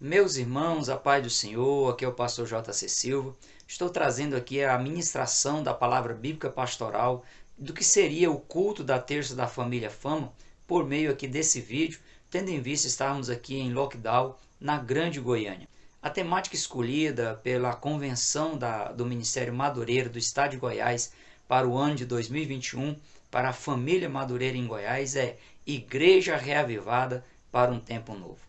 Meus irmãos, a paz do Senhor, aqui é o pastor J.C. Silva. Estou trazendo aqui a ministração da palavra bíblica pastoral do que seria o culto da terça da família Fama por meio aqui desse vídeo, tendo em vista estarmos aqui em lockdown na Grande Goiânia. A temática escolhida pela convenção do Ministério Madureira do Estado de Goiás para o ano de 2021 para a família Madureira em Goiás é Igreja Reavivada para um Tempo Novo.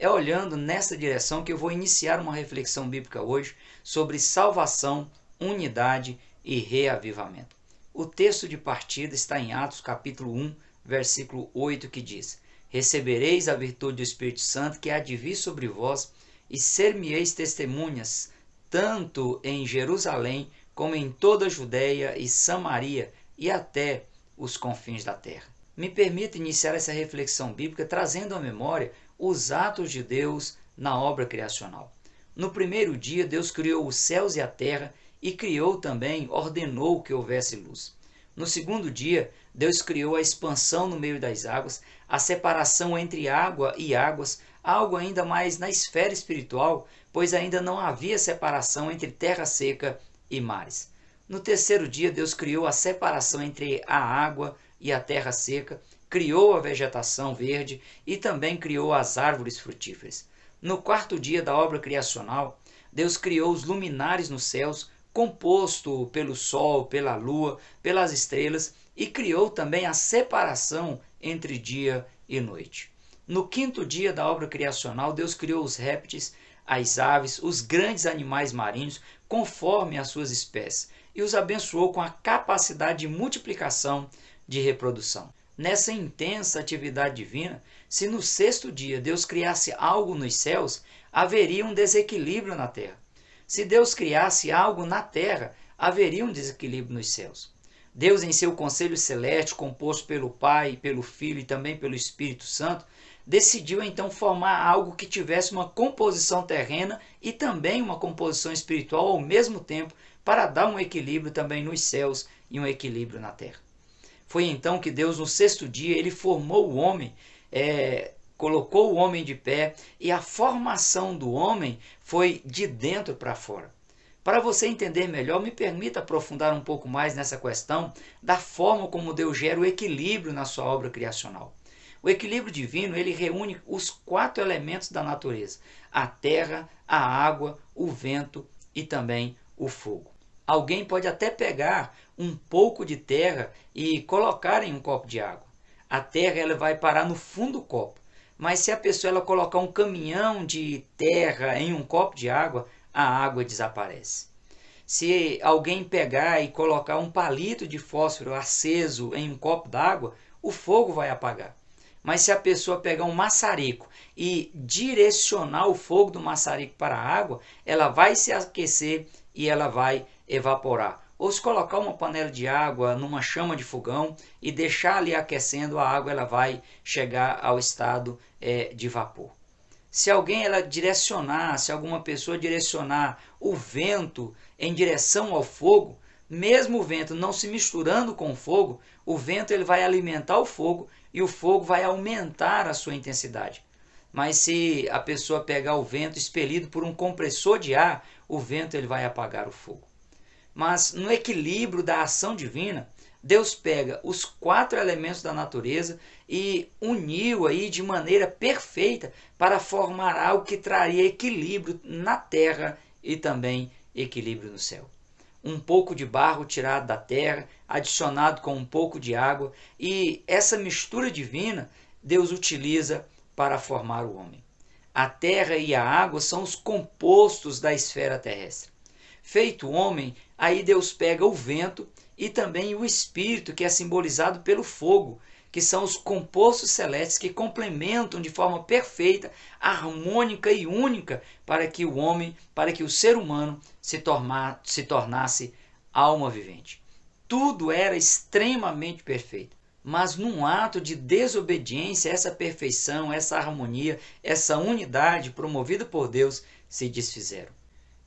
É olhando nessa direção que eu vou iniciar uma reflexão bíblica hoje sobre salvação, unidade e reavivamento. O texto de partida está em Atos capítulo 1, versículo 8, que diz: Recebereis a virtude do Espírito Santo que há de vir sobre vós, e ser-me-eis testemunhas, tanto em Jerusalém, como em toda a Judéia e Samaria, e até os confins da terra. Me permita iniciar essa reflexão bíblica trazendo à memória os atos de Deus na obra criacional. No primeiro dia, Deus criou os céus e a terra e ordenou que houvesse luz. No segundo dia, Deus criou a expansão no meio das águas, a separação entre água e águas, algo ainda mais na esfera espiritual, pois ainda não havia separação entre terra seca e mares. No terceiro dia, Deus criou a separação entre a água e a terra seca, criou a vegetação verde e também criou as árvores frutíferas. No quarto dia da obra criacional, Deus criou os luminares nos céus, composto pelo sol, pela lua, pelas estrelas, e criou também a separação entre dia e noite. No quinto dia da obra criacional, Deus criou os répteis, as aves, os grandes animais marinhos, conforme as suas espécies, e os abençoou com a capacidade de multiplicação, de reprodução. Nessa intensa atividade divina, se no sexto dia Deus criasse algo nos céus, haveria um desequilíbrio na terra. Se Deus criasse algo na terra, haveria um desequilíbrio nos céus. Deus, em seu conselho celeste, composto pelo Pai, pelo Filho e também pelo Espírito Santo, decidiu então formar algo que tivesse uma composição terrena e também uma composição espiritual ao mesmo tempo, para dar um equilíbrio também nos céus e um equilíbrio na terra. Foi então que Deus, no sexto dia, ele formou o homem, colocou o homem de pé, e a formação do homem foi de dentro para fora. Para você entender melhor, me permita aprofundar um pouco mais nessa questão da forma como Deus gera o equilíbrio na sua obra criacional. O equilíbrio divino, ele reúne os 4 elementos da natureza: a terra, a água, o vento e também o fogo. Alguém pode até pegar um pouco de terra e colocar em um copo de água. A terra ela vai parar no fundo do copo. Mas se a pessoa ela colocar um caminhão de terra em um copo de água, a água desaparece. Se alguém pegar e colocar um palito de fósforo aceso em um copo d'água, o fogo vai apagar. Mas se a pessoa pegar um maçarico e direcionar o fogo do maçarico para a água, ela vai se aquecer e ela vai evaporar. Ou se colocar uma panela de água numa chama de fogão e deixar ali aquecendo, a água ela vai chegar ao estado de vapor. Se alguma pessoa direcionar o vento em direção ao fogo, mesmo o vento não se misturando com o fogo, o vento ele vai alimentar o fogo e o fogo vai aumentar a sua intensidade. Mas se a pessoa pegar o vento expelido por um compressor de ar, o vento ele vai apagar o fogo. Mas no equilíbrio da ação divina, Deus pega os 4 elementos da natureza e uniu aí de maneira perfeita para formar algo que traria equilíbrio na terra e também equilíbrio no céu. Um pouco de barro tirado da terra, adicionado com um pouco de água, e essa mistura divina Deus utiliza para formar o homem. A terra e a água são os compostos da esfera terrestre. Feito o homem, aí Deus pega o vento e também o espírito, que é simbolizado pelo fogo, que são os compostos celestes que complementam de forma perfeita, harmônica e única para que o ser humano se tornasse alma vivente. Tudo era extremamente perfeito. Mas num ato de desobediência, essa perfeição, essa harmonia, essa unidade promovida por Deus se desfizeram.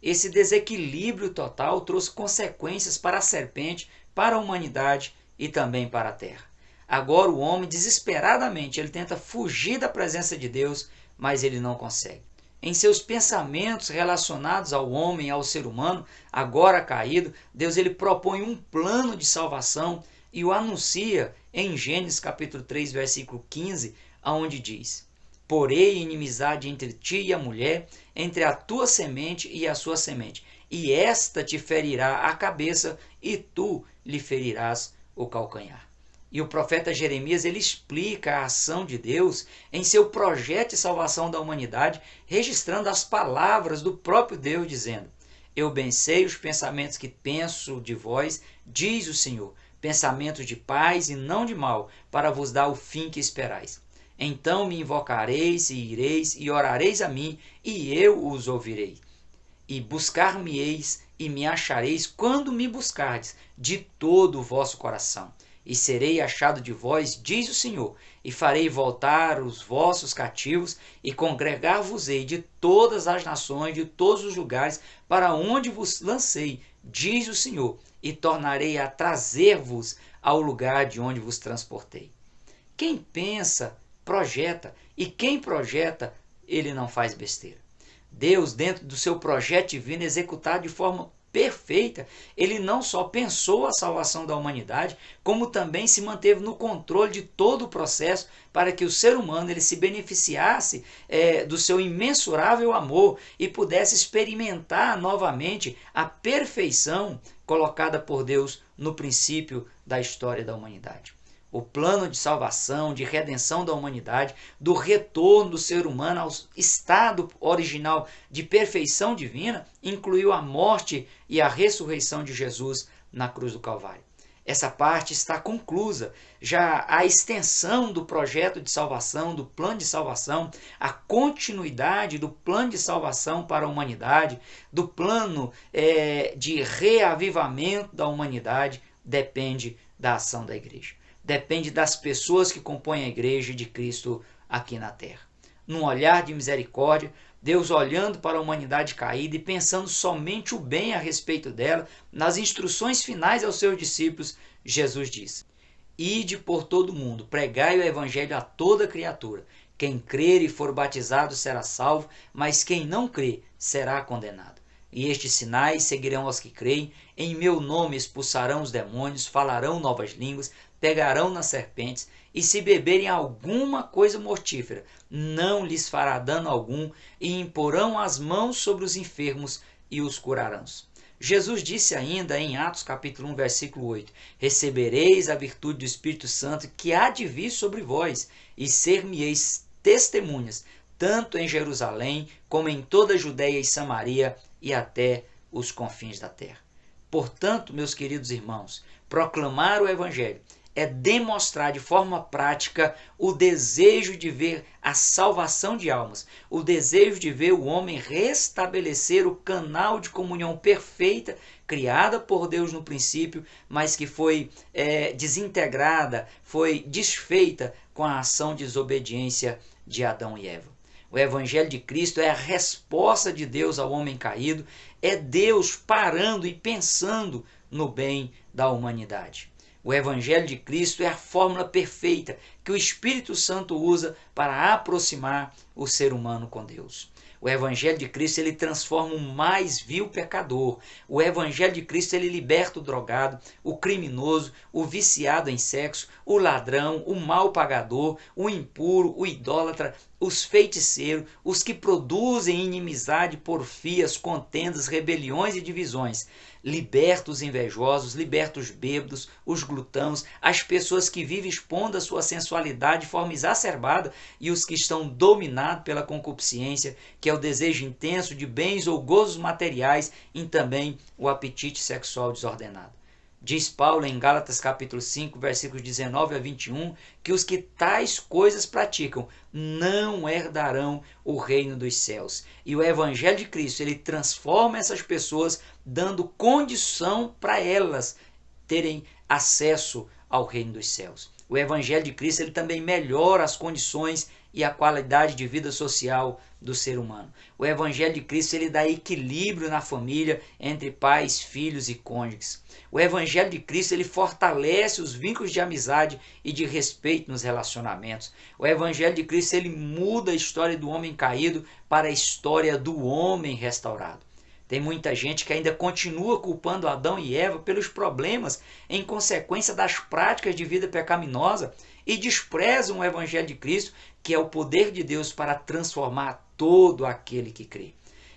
Esse desequilíbrio total trouxe consequências para a serpente, para a humanidade e também para a terra. Agora o homem, desesperadamente, ele tenta fugir da presença de Deus, mas ele não consegue. em seus pensamentos relacionados ao homem, ao ser humano, agora caído, Deus ele propõe um plano de salvação e o anuncia em Gênesis capítulo 3, versículo 15, aonde diz: Porei inimizade entre ti e a mulher, entre a tua semente e a sua semente, e esta te ferirá a cabeça, e tu lhe ferirás o calcanhar. E o profeta Jeremias ele explica a ação de Deus em seu projeto de salvação da humanidade, registrando as palavras do próprio Deus, dizendo: Eu bem sei os pensamentos que penso de vós, diz o Senhor, pensamentos de paz e não de mal, para vos dar o fim que esperais. Então me invocareis e ireis e orareis a mim, e eu os ouvirei. E buscar-me-eis e me achareis quando me buscardes de todo o vosso coração. E serei achado de vós, diz o Senhor, e farei voltar os vossos cativos, e congregar-vos-ei de todas as nações, de todos os lugares, para onde vos lancei, diz o Senhor, e tornarei a trazer-vos ao lugar de onde vos transportei. Quem pensa, projeta, e quem projeta, ele não faz besteira. Deus, dentro do seu projeto divino executado de forma perfeita, ele não só pensou a salvação da humanidade, como também se manteve no controle de todo o processo para que o ser humano ele se beneficiasse do seu imensurável amor e pudesse experimentar novamente a perfeição colocada por Deus no princípio da história da humanidade. O plano de salvação, de redenção da humanidade, do retorno do ser humano ao estado original de perfeição divina, incluiu a morte e a ressurreição de Jesus na cruz do Calvário. Essa parte está conclusa. Já a extensão do projeto de salvação, do plano de salvação, a continuidade do plano de salvação para a humanidade, do plano de reavivamento da humanidade, depende da ação da igreja. Depende das pessoas que compõem a igreja de Cristo aqui na terra. Num olhar de misericórdia, Deus olhando para a humanidade caída e pensando somente o bem a respeito dela, nas instruções finais aos seus discípulos, Jesus diz: Ide por todo o mundo, pregai o evangelho a toda criatura. Quem crer e for batizado será salvo, mas quem não crer será condenado. E estes sinais seguirão aos que creem, em meu nome expulsarão os demônios, falarão novas línguas, pegarão nas serpentes, e se beberem alguma coisa mortífera, não lhes fará dano algum, e imporão as mãos sobre os enfermos e os curarão. Jesus disse ainda em Atos capítulo 1, versículo 8, Recebereis a virtude do Espírito Santo que há de vir sobre vós, e ser-me-eis testemunhas, tanto em Jerusalém, como em toda a Judéia e Samaria, e até os confins da terra. Portanto, meus queridos irmãos, proclamar o Evangelho é demonstrar de forma prática o desejo de ver a salvação de almas, o desejo de ver o homem restabelecer o canal de comunhão perfeita, criada por Deus no princípio, mas que foi desintegrada, foi desfeita com a ação de desobediência de Adão e Eva. O Evangelho de Cristo é a resposta de Deus ao homem caído, é Deus parando e pensando no bem da humanidade. O Evangelho de Cristo é a fórmula perfeita que o Espírito Santo usa para aproximar o ser humano com Deus. O Evangelho de Cristo ele transforma o mais vil pecador. O Evangelho de Cristo ele liberta o drogado, o criminoso, o viciado em sexo, o ladrão, o mal pagador, o impuro, o idólatra, os feiticeiros, os que produzem inimizade, porfias, contendas, rebeliões e divisões. Liberta os invejosos, liberta os bêbados, os glutãos, as pessoas que vivem expondo a sua sensualidade de forma exacerbada e os que estão dominados pela concupiscência, que é o desejo intenso de bens ou gozos materiais e também o apetite sexual desordenado. Diz Paulo em Gálatas capítulo 5, versículos 19 a 21, que os que tais coisas praticam não herdarão o reino dos céus. E o Evangelho de Cristo, ele transforma essas pessoas, dando condição para elas terem acesso ao reino dos céus. O Evangelho de Cristo ele também melhora as condições e a qualidade de vida social do ser humano. O Evangelho de Cristo ele dá equilíbrio na família entre pais, filhos e cônjuges. O Evangelho de Cristo ele fortalece os vínculos de amizade e de respeito nos relacionamentos. O Evangelho de Cristo ele muda a história do homem caído para a história do homem restaurado. Tem muita gente que ainda continua culpando Adão e Eva pelos problemas em consequência das práticas de vida pecaminosa e desprezam o Evangelho de Cristo, que é o poder de Deus para transformar todo aquele que crê.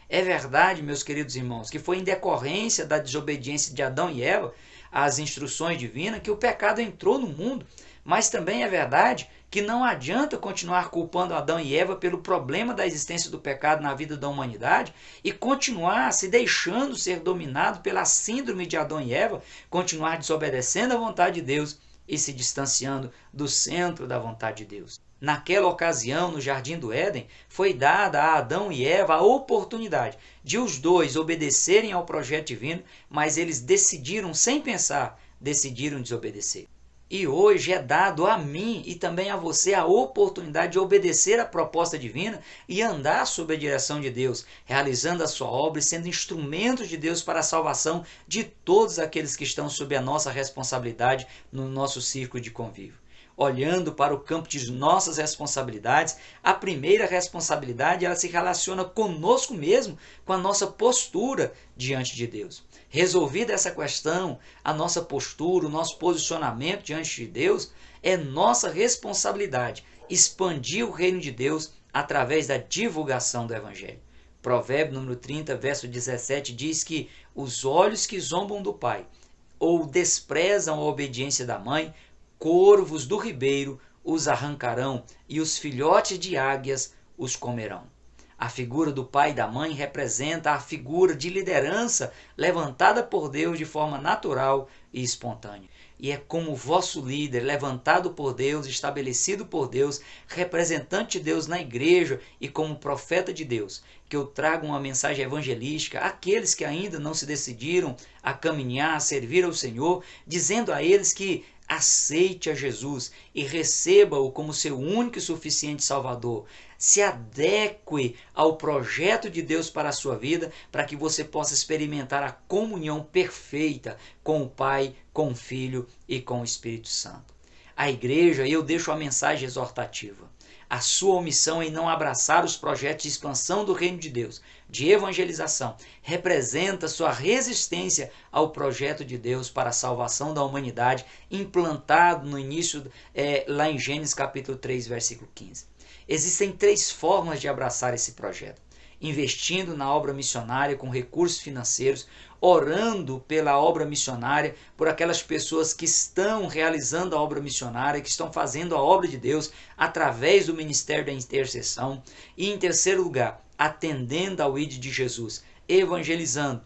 É verdade, meus queridos irmãos, que foi em decorrência da desobediência de Adão e Eva às instruções divinas que o pecado entrou no mundo, mas também é verdade que não adianta continuar culpando Adão e Eva pelo problema da existência do pecado na vida da humanidade e continuar se deixando ser dominado pela síndrome de Adão e Eva, continuar desobedecendo à vontade de Deus e se distanciando do centro da vontade de Deus. Naquela ocasião, no Jardim do Éden, foi dada a Adão e Eva a oportunidade de os dois obedecerem ao projeto divino, mas eles decidiram, sem pensar, decidiram desobedecer. E hoje é dado a mim e também a você a oportunidade de obedecer à proposta divina e andar sob a direção de Deus, realizando a sua obra e sendo instrumentos de Deus para a salvação de todos aqueles que estão sob a nossa responsabilidade no nosso círculo de convívio. Olhando para o campo de nossas responsabilidades, a primeira responsabilidade ela se relaciona conosco mesmo, com a nossa postura diante de Deus. Resolvida essa questão, a nossa postura, o nosso posicionamento diante de Deus, é nossa responsabilidade expandir o reino de Deus através da divulgação do Evangelho. Provérbio número 30, verso 17 diz que os olhos que zombam do pai ou desprezam a obediência da mãe, corvos do ribeiro os arrancarão e os filhotes de águias os comerão. A figura do pai e da mãe representa a figura de liderança levantada por Deus de forma natural e espontânea. E é como vosso líder, levantado por Deus, estabelecido por Deus, representante de Deus na igreja e como profeta de Deus, que eu trago uma mensagem evangelística àqueles que ainda não se decidiram a caminhar, a servir ao Senhor, dizendo a eles que aceite a Jesus e receba-o como seu único e suficiente Salvador. Se adeque ao projeto de Deus para a sua vida, para que você possa experimentar a comunhão perfeita com o Pai, com o Filho e com o Espírito Santo. A igreja, eu deixo a mensagem exortativa. A sua omissão em não abraçar os projetos de expansão do reino de Deus, de evangelização, representa sua resistência ao projeto de Deus para a salvação da humanidade, implantado no início, lá em Gênesis capítulo 3, versículo 15. Existem 3 formas de abraçar esse projeto: investindo na obra missionária com recursos financeiros, orando pela obra missionária, por aquelas pessoas que estão realizando a obra missionária, que estão fazendo a obra de Deus através do ministério da intercessão. E em terceiro lugar, atendendo ao ID de Jesus, evangelizando,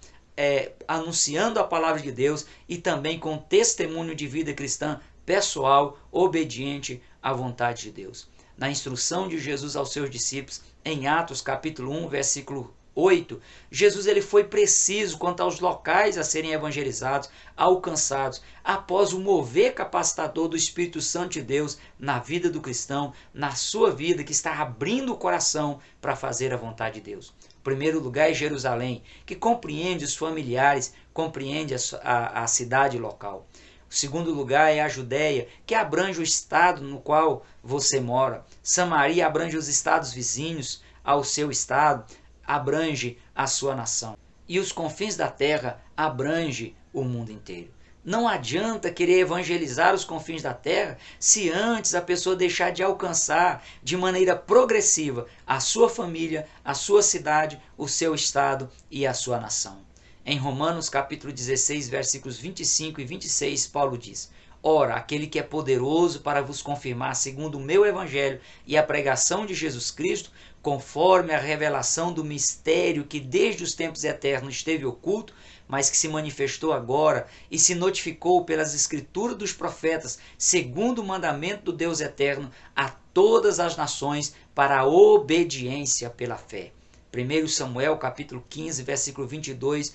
anunciando a palavra de Deus e também com testemunho de vida cristã pessoal, obediente à vontade de Deus. Na instrução de Jesus aos seus discípulos, em Atos capítulo 1, versículo 8, Jesus ele foi preciso quanto aos locais a serem evangelizados, alcançados, após o mover capacitador do Espírito Santo de Deus na vida do cristão, na sua vida que está abrindo o coração para fazer a vontade de Deus. O primeiro lugar é Jerusalém, que compreende os familiares, compreende a cidade local. O segundo lugar é a Judéia, que abrange o estado no qual você mora. Samaria abrange os estados vizinhos ao seu estado, abrange a sua nação. E os confins da terra abrange o mundo inteiro. Não adianta querer evangelizar os confins da terra se antes a pessoa deixar de alcançar de maneira progressiva a sua família, a sua cidade, o seu estado e a sua nação. Em Romanos capítulo 16, versículos 25 e 26, Paulo diz: Ora, aquele que é poderoso para vos confirmar segundo o meu evangelho e a pregação de Jesus Cristo, conforme a revelação do mistério que desde os tempos eternos esteve oculto, mas que se manifestou agora e se notificou pelas escrituras dos profetas, segundo o mandamento do Deus eterno, a todas as nações para a obediência pela fé. 1 Samuel capítulo 15, versículo 22,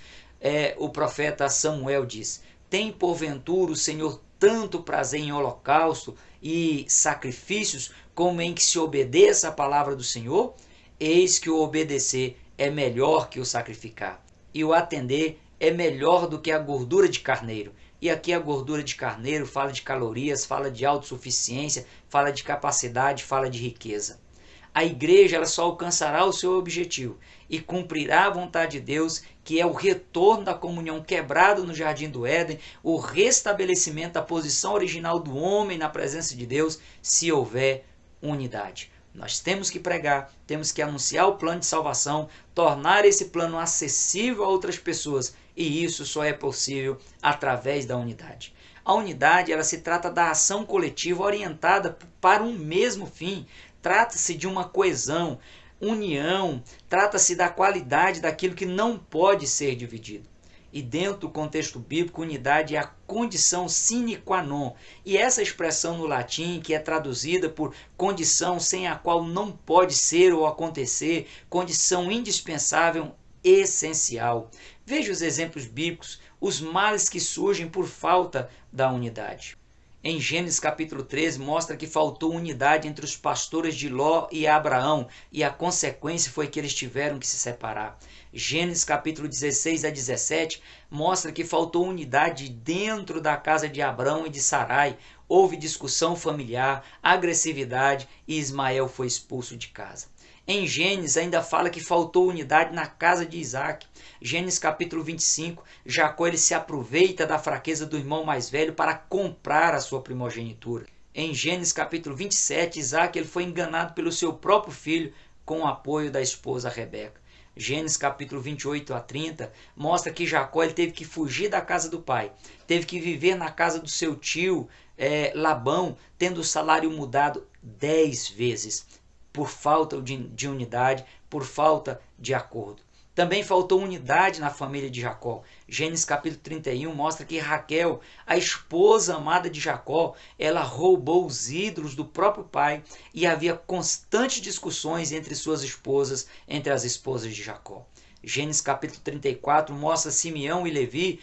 o profeta Samuel diz: Tem porventura o Senhor tanto prazer em holocausto e sacrifícios, como em que se obedeça a palavra do Senhor, eis que o obedecer é melhor que o sacrificar, e o atender é melhor do que a gordura de carneiro. E aqui a gordura de carneiro fala de calorias, fala de autossuficiência, fala de capacidade, fala de riqueza. A igreja ela só alcançará o seu objetivo e cumprirá a vontade de Deus, que é o retorno da comunhão quebrada no Jardim do Éden, o restabelecimento da posição original do homem na presença de Deus, se houver unidade. Nós temos que pregar, temos que anunciar o plano de salvação, tornar esse plano acessível a outras pessoas, e isso só é possível através da unidade. A unidade ela se trata da ação coletiva orientada para um mesmo fim. Trata-se de uma coesão, união, trata-se da qualidade daquilo que não pode ser dividido. E dentro do contexto bíblico, unidade é a condição sine qua non. E essa expressão no latim, que é traduzida por condição sem a qual não pode ser ou acontecer, condição indispensável, essencial. Veja os exemplos bíblicos, os males que surgem por falta da unidade. Em Gênesis capítulo 13 mostra que faltou unidade entre os pastores de Ló e Abraão, e a consequência foi que eles tiveram que se separar. Gênesis capítulo 16 a 17 mostra que faltou unidade dentro da casa de Abrão e de Sarai. Houve discussão familiar, agressividade e Ismael foi expulso de casa. Em Gênesis ainda fala que faltou unidade na casa de Isaac. Gênesis capítulo 25, Jacó ele se aproveita da fraqueza do irmão mais velho para comprar a sua primogenitura. Em Gênesis capítulo 27, Isaac ele foi enganado pelo seu próprio filho com o apoio da esposa Rebeca. Gênesis capítulo 28 a 30 mostra que Jacó ele teve que fugir da casa do pai, teve que viver na casa do seu tio Labão, tendo o salário mudado 10 vezes, por falta de unidade, por falta de acordo. Também faltou unidade na família de Jacó. Gênesis capítulo 31 mostra que Raquel, a esposa amada de Jacó, ela roubou os ídolos do próprio pai e havia constantes discussões entre suas esposas, entre as esposas de Jacó. Gênesis capítulo 34 mostra Simeão e Levi,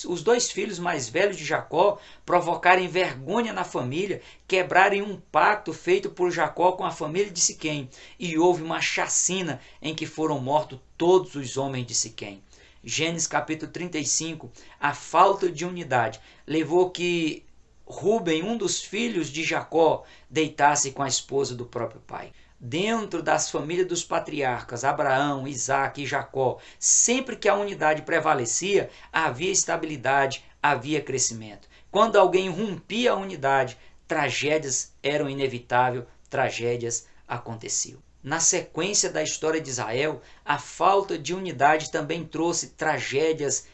os dois filhos mais velhos de Jacó, provocarem vergonha na família, quebrarem um pacto feito por Jacó com a família de Siquém, e houve uma chacina em que foram mortos todos os homens de Siquém. Gênesis capítulo 35, a falta de unidade levou que Rúben, um dos filhos de Jacó, deitasse com a esposa do próprio pai. Dentro das famílias dos patriarcas, Abraão, Isaque e Jacó, sempre que a unidade prevalecia, havia estabilidade, havia crescimento. Quando alguém rompia a unidade, tragédias eram inevitáveis, tragédias aconteciam. Na sequência da história de Israel, a falta de unidade também trouxe tragédias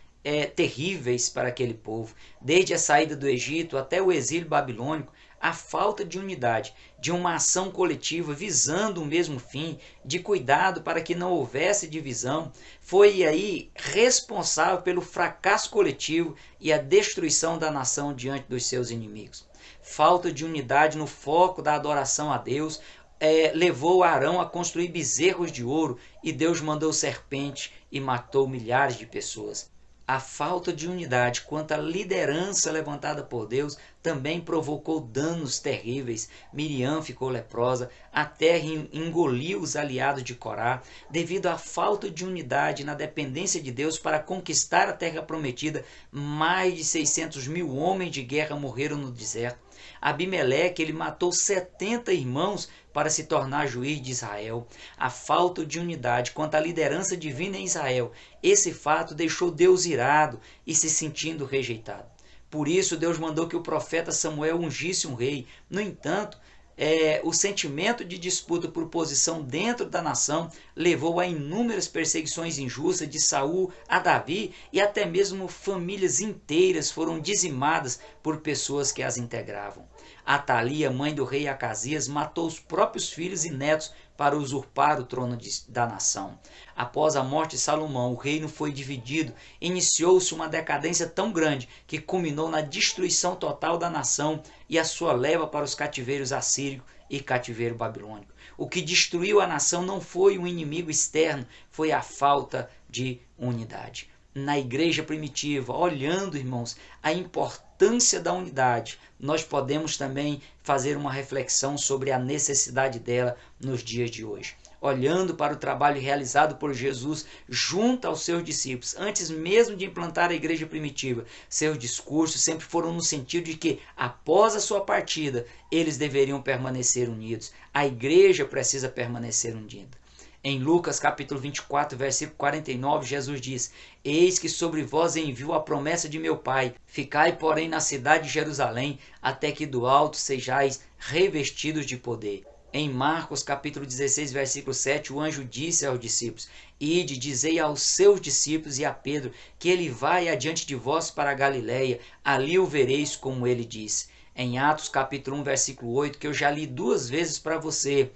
terríveis para aquele povo. Desde a saída do Egito até o exílio babilônico, a falta de unidade, de uma ação coletiva visando o mesmo fim, de cuidado para que não houvesse divisão, foi aí responsável pelo fracasso coletivo e a destruição da nação diante dos seus inimigos. Falta de unidade no foco da adoração a Deus levou Arão a construir bezerros de ouro e Deus mandou serpente e matou milhares de pessoas. A falta de unidade quanto à liderança levantada por Deus também provocou danos terríveis. Miriam ficou leprosa, a terra engoliu os aliados de Corá. Devido à falta de unidade na dependência de Deus para conquistar a terra prometida, mais de 600 mil homens de guerra morreram no deserto. Abimeleque ele matou 70 irmãos para se tornar juiz de Israel. A falta de unidade quanto à liderança divina em Israel, esse fato deixou Deus irado e se sentindo rejeitado. Por isso Deus mandou que o profeta Samuel ungisse um rei. No entanto, o sentimento de disputa por posição dentro da nação levou a inúmeras perseguições injustas de Saul a Davi, e até mesmo famílias inteiras foram dizimadas por pessoas que as integravam. Atalia, mãe do rei Acasias, matou os próprios filhos e netos para usurpar o trono da nação. Após a morte de Salomão, o reino foi dividido. Iniciou-se uma decadência tão grande que culminou na destruição total da nação e a sua leva para os cativeiros assírio e cativeiro babilônico. O que destruiu a nação não foi um inimigo externo, foi a falta de unidade. na igreja primitiva, olhando, irmãos, a importância da unidade, nós podemos também fazer uma reflexão sobre a necessidade dela nos dias de hoje. Olhando para o trabalho realizado por Jesus junto aos seus discípulos, antes mesmo de implantar a igreja primitiva, seus discursos sempre foram no sentido de que, após a sua partida, eles deveriam permanecer unidos. A igreja precisa permanecer unida. Em Lucas capítulo 24, versículo 49, Jesus diz: Eis que sobre vós envio a promessa de meu Pai. Ficai, porém, na cidade de Jerusalém, até que do alto sejais revestidos de poder. Em Marcos capítulo 16, versículo 7, o anjo disse aos discípulos: Ide, dizei aos seus discípulos e a Pedro, que ele vai adiante de vós para a Galiléia, ali o vereis como ele disse. Em Atos capítulo 1, versículo 8, que eu já li 2 vezes para você,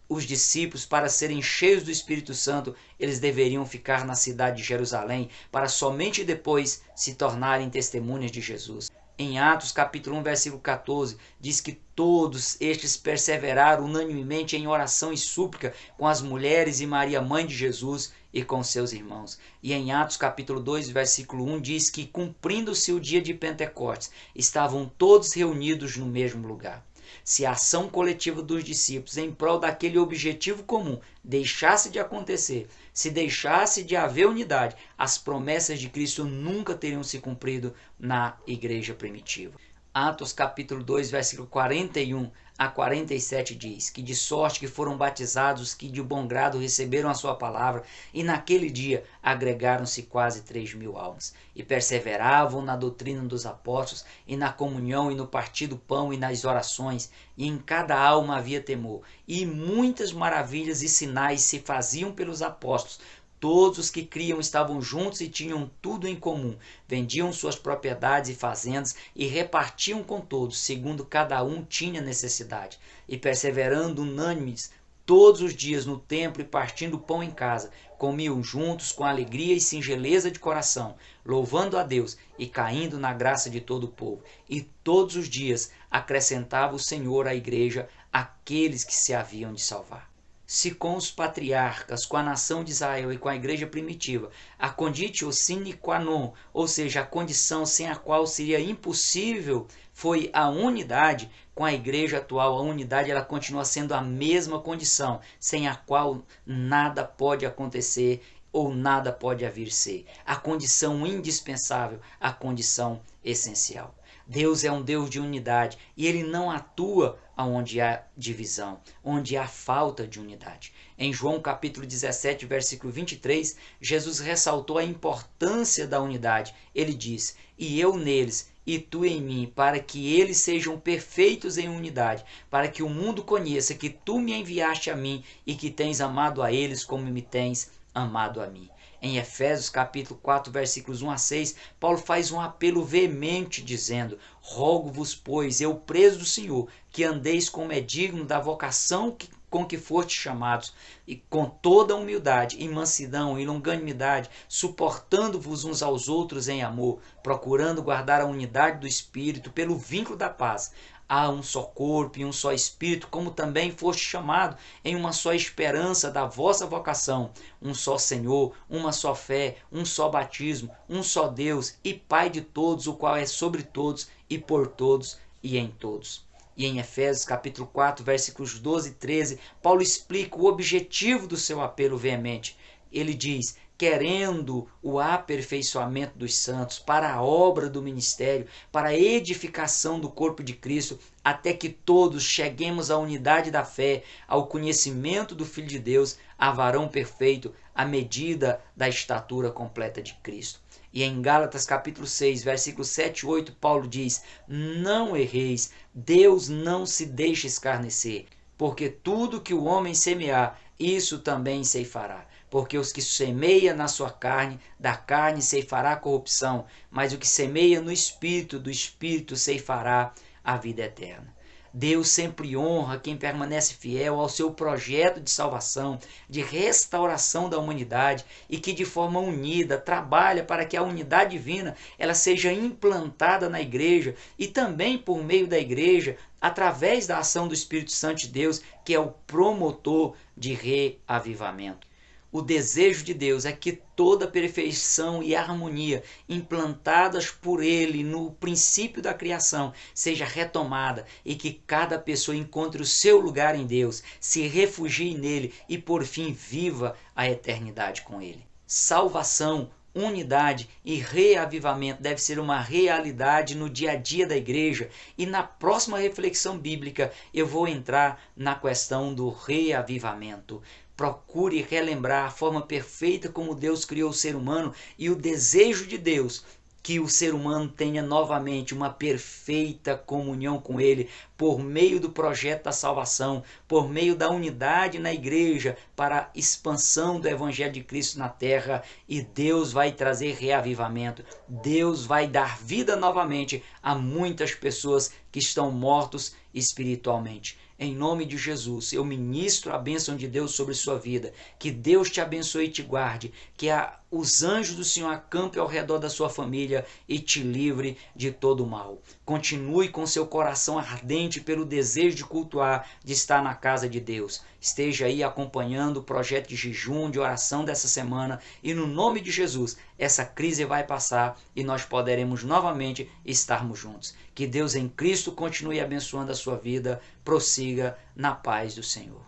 os discípulos, para serem cheios do Espírito Santo, eles deveriam ficar na cidade de Jerusalém, para somente depois se tornarem testemunhas de Jesus. Em Atos capítulo 1, versículo 14, diz que todos estes perseveraram unanimemente em oração e súplica com as mulheres e Maria, mãe de Jesus, e com seus irmãos. E em Atos capítulo 2, versículo 1, diz que, cumprindo-se o dia de Pentecostes, estavam todos reunidos no mesmo lugar. Se a ação coletiva dos discípulos em prol daquele objetivo comum deixasse de acontecer, se deixasse de haver unidade, as promessas de Cristo nunca teriam se cumprido na igreja primitiva. Atos capítulo 2, versículo 41 a 47 diz que de sorte que foram batizados os que de bom grado receberam a sua palavra, e naquele dia agregaram-se quase 3.000 almas, e perseveravam na doutrina dos apóstolos, e na comunhão, e no partir do pão, e nas orações, e em cada alma havia temor, e muitas maravilhas e sinais se faziam pelos apóstolos. Todos os que criam estavam juntos e tinham tudo em comum. Vendiam suas propriedades e fazendas e repartiam com todos, segundo cada um tinha necessidade. E perseverando unânimes todos os dias no templo e partindo pão em casa, comiam juntos com alegria e singeleza de coração, louvando a Deus e caindo na graça de todo o povo. E todos os dias acrescentava o Senhor à igreja aqueles que se haviam de salvar. Se com os patriarcas, com a nação de Israel e com a igreja primitiva, a conditio sine qua non, ou seja, a condição sem a qual seria impossível, foi a unidade, com a igreja atual, a unidade ela continua sendo a mesma condição, sem a qual nada pode acontecer ou nada pode vir ser. A condição indispensável, a condição essencial. Deus é um Deus de unidade e Ele não atua onde há divisão, onde há falta de unidade. Em João capítulo 17, versículo 23, Jesus ressaltou a importância da unidade. Ele diz: E eu neles, e tu em mim, para que eles sejam perfeitos em unidade, para que o mundo conheça que tu me enviaste a mim e que tens amado a eles como me tens amado a mim. Em Efésios capítulo 4, versículos 1 a 6, Paulo faz um apelo veemente dizendo: Rogo-vos, pois, eu preso do Senhor, que andeis como é digno da vocação com que fostes chamados, e com toda humildade, e mansidão, e longanimidade, suportando-vos uns aos outros em amor, procurando guardar a unidade do Espírito pelo vínculo da paz. Há um só corpo e um só Espírito, como também foste chamado em uma só esperança da vossa vocação, um só Senhor, uma só fé, um só batismo, um só Deus e Pai de todos, o qual é sobre todos e por todos e em todos. E em Efésios capítulo 4, versículos 12 e 13, Paulo explica o objetivo do seu apelo veemente. Ele diz: querendo o aperfeiçoamento dos santos para a obra do ministério, para a edificação do corpo de Cristo, até que todos cheguemos à unidade da fé, ao conhecimento do Filho de Deus, a varão perfeito, à medida da estatura completa de Cristo. E em Gálatas capítulo 6, versículos 7 e 8, Paulo diz: não erreis, Deus não se deixa escarnecer, porque tudo que o homem semear, isso também ceifará. Porque os que semeia na sua carne, da carne ceifará a corrupção, mas o que semeia no Espírito, do Espírito ceifará a vida eterna. Deus sempre honra quem permanece fiel ao seu projeto de salvação, de restauração da humanidade e que de forma unida trabalha para que a unidade divina ela seja implantada na igreja e também por meio da igreja, através da ação do Espírito Santo de Deus, que é o promotor de reavivamento. O desejo de Deus é que toda perfeição e harmonia implantadas por Ele no princípio da criação seja retomada e que cada pessoa encontre o seu lugar em Deus, se refugie nele e por fim viva a eternidade com Ele. Salvação, unidade e reavivamento deve ser uma realidade no dia a dia da igreja, e na próxima reflexão bíblica eu vou entrar na questão do reavivamento. Procure relembrar a forma perfeita como Deus criou o ser humano e o desejo de Deus que o ser humano tenha novamente uma perfeita comunhão com Ele por meio do projeto da salvação, por meio da unidade na igreja para a expansão do Evangelho de Cristo na terra, e Deus vai trazer reavivamento. Deus vai dar vida novamente a muitas pessoas que estão mortos espiritualmente. Em nome de Jesus, eu ministro a bênção de Deus sobre sua vida. Que Deus te abençoe e te guarde. Que os anjos do Senhor acampem ao redor da sua família e te livre de todo o mal. Continue com seu coração ardente pelo desejo de cultuar, de estar na casa de Deus. Esteja aí acompanhando o projeto de jejum, de oração dessa semana, e no nome de Jesus, essa crise vai passar e nós poderemos novamente estarmos juntos. Que Deus em Cristo continue abençoando a sua vida. Prossiga na paz do Senhor.